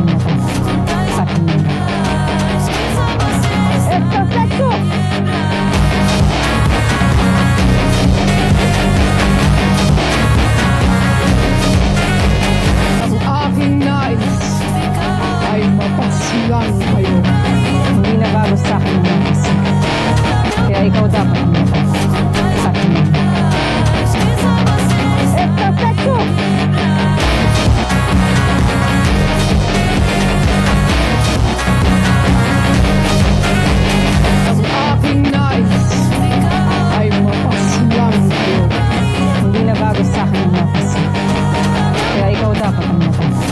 ang mata sa akin. Perfecto! Ang aking nais ay mapaslang kayo. Hindi na bago sa akin ang nais. Kaya ikaw dapat ang mata sa akin. Perfecto! Ang aking nais ay mapaslang kayo. Hindi na bago sa akin ang nais. Kaya ikaw dapat ang mata